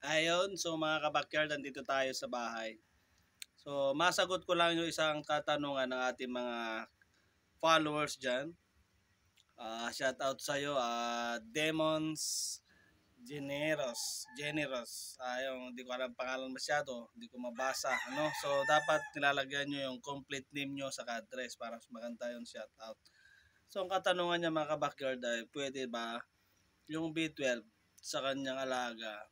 Ayun, so mga kabakyard, nandito tayo sa bahay. So, masagot ko lang yung isang katanungan ng ating mga followers dyan. Shout out sa'yo, Demons Generos. Yung hindi ko alam pangalan masyado, hindi ko mabasa. Ano? So, dapat nilalagyan nyo yung complete name nyo sa address para mas maganda yung shout out. So, ang katanungan niya mga kabakyard ay, pwede ba yung B12 sa kanyang alaga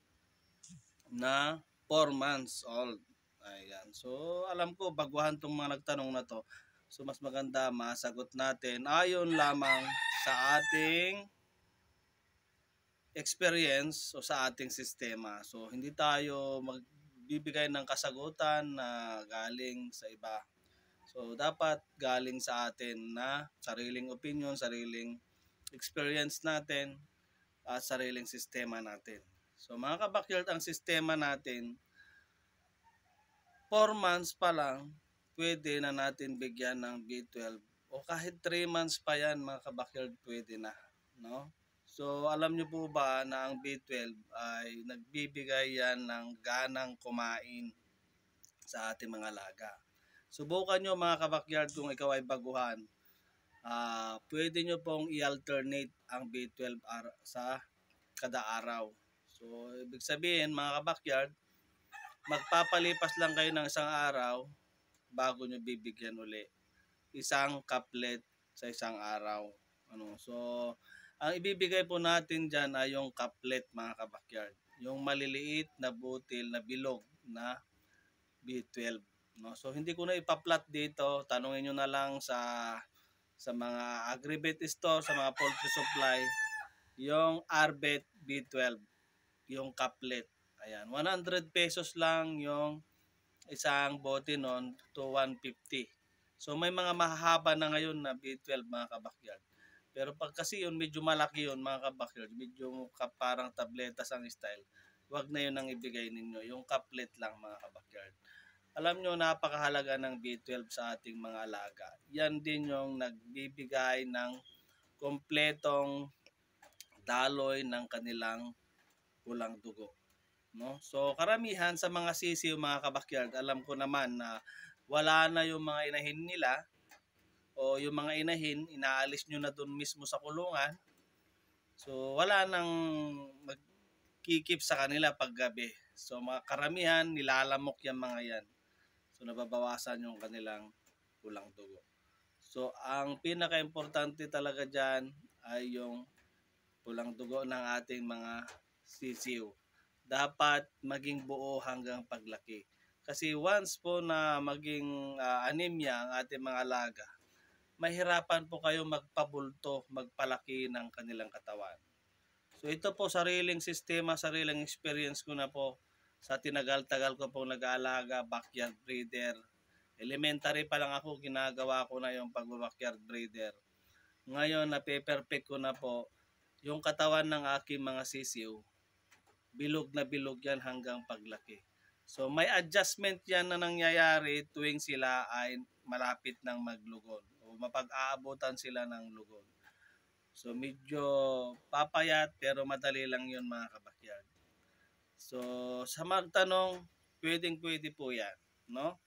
na 4 months old. Ayan. So, alam ko, baguhan tong mga nagtanong na to. So, mas maganda masagot natin ayon lamang sa ating experience o sa ating sistema. So, hindi tayo magbibigay ng kasagutan na galing sa iba. So, dapat galing sa atin na sariling opinion, sariling experience natin, at sariling sistema natin. So, mga kabakyard, ang sistema natin 4 months pa lang, pwede na natin bigyan ng B12. O kahit 3 months pa yan, mga kabakyard, pwede na. No? So, alam nyo po ba na ang B12 ay nagbibigay yan ng ganang kumain sa ating mga alaga. Subukan nyo mga kabakyard kung ikaw ay baguhan. Pwede nyo pong i-alternate ang B12 sa kada araw. So, ibig sabihin mga kabakyard, magpapalipas lang kayo ng isang araw bago nyo bibigyan uli. Isang kaplet sa isang araw. So, ang ibibigay po natin dyan ay yung kaplet mga kabakyard. Yung maliliit na butil na bilog na B12. So, hindi ko na ipaplat dito. Tanungin nyo na lang sa mga agribet store, sa mga poultry supply, yung Arbet B12, yung kaplet. Ayan, 100 pesos lang yung isang bote nun to 150. So may mga mahahaba na ngayon na B12 mga kabakyard. Pero pag kasi yun medyo malaki yun mga kabakyard, medyo parang tabletas ang style, wag na yun ang ibigay ninyo. Yung kaplet lang mga kabakyard. Alam nyo, napakahalaga ng B12 sa ating mga alaga. Yan din yung nagbibigay ng kompletong daloy ng kanilang pulang dugo. No? So karamihan sa mga sisiw mga kabakyard, alam ko naman na wala na yung mga inahin nila o yung mga inahin, inaalis nyo na dun mismo sa kulungan. So wala nang magkikip sa kanila paggabi. So mga karamihan, nilalamok yung mga yan. So nababawasan yung kanilang pulang dugo. So ang pinaka-importante talaga dyan ay yung pulang dugo ng ating mga sisiw. Dapat maging buo hanggang paglaki. Kasi once po na maging anemia ang ating mga alaga, mahirapan po kayo magpabulto, magpalaki ng kanilang katawan. So ito po sariling sistema, sariling experience ko na po sa tinagal-tagal ko po nag-aalaga, backyard breeder. Elementary pa lang ako, ginagawa ko na yung pag-backyard breeder. Ngayon, na-perfect ko na po yung katawan ng aking mga sisiw. Bilog na bilog yan hanggang paglaki. So may adjustment yan na nangyayari tuwing sila ay malapit ng maglugon o mapag-aabutan sila ng lugon. So medyo papayat pero madali lang yun mga kabakyard. So sa magtanong, pwede po yan. No?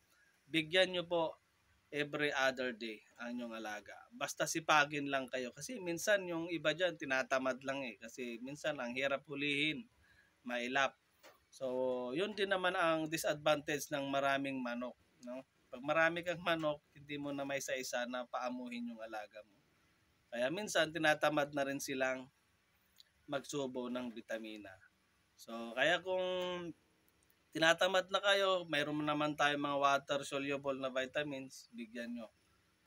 Bigyan nyo po every other day ang inyong alaga. Basta sipagin lang kayo. Kasi minsan yung iba dyan tinatamad lang eh. Kasi minsan ang hirap hulihin, mailap. So, yun din naman ang disadvantage ng maraming manok. No? Pag marami kang manok, hindi mo na may isa-isa na paamuhin yung alaga mo. Kaya minsan, tinatamad na rin silang magsubo ng vitamina. So, kaya kung tinatamad na kayo, mayroon naman tayo mga water-soluble na vitamins, bigyan nyo.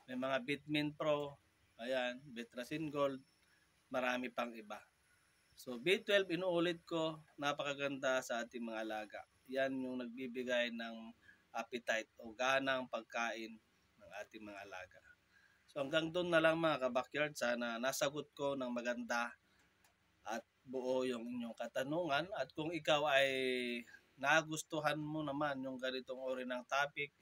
May mga Vitamin Pro, ayan, Betracin Gold, marami pang iba. So B12, inuulit ko, napakaganda sa ating mga alaga. Yan yung nagbibigay ng appetite o ganang pagkain ng ating mga alaga. So hanggang doon na lang mga kabakyard, sana nasagot ko ng maganda at buo yung inyong katanungan. At kung ikaw ay nagustuhan mo naman yung ganitong uri ng topic,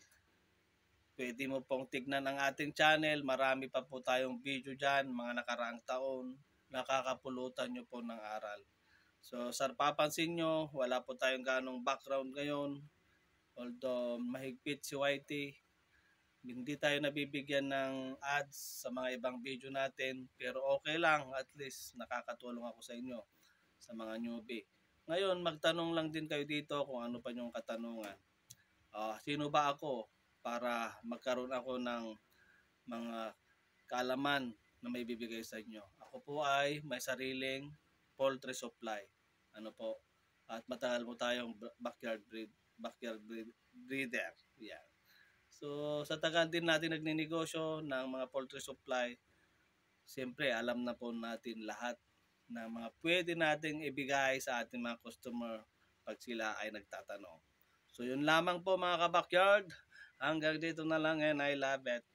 pwede mo pong tignan ang ating channel. Marami pa po tayong video dyan, mga nakaraang taon. Nakakapulutan nyo po ng aral. So sa papansin nyo, wala po tayong ganong background ngayon. Although mahigpit si YT, hindi tayo nabibigyan ng ads sa mga ibang video natin. Pero okay lang, at least nakakatulong ako sa inyo, sa mga newbie. Ngayon, magtanong lang din kayo dito kung ano pa yung katanungan. Sino ba ako para magkaroon ako ng mga kaalaman na may bibigay sa inyo. Ako po ay may sariling poultry supply. Ano po? At matagal mo tayong breeder. Yan. So sa tagal din natin nagninegosyo ng mga poultry supply, siyempre alam na po natin lahat ng mga pwede nating ibigay sa ating mga customer pag sila ay nagtatanong. So yun lamang po mga kabakyard. Hanggang dito na lang and I love it.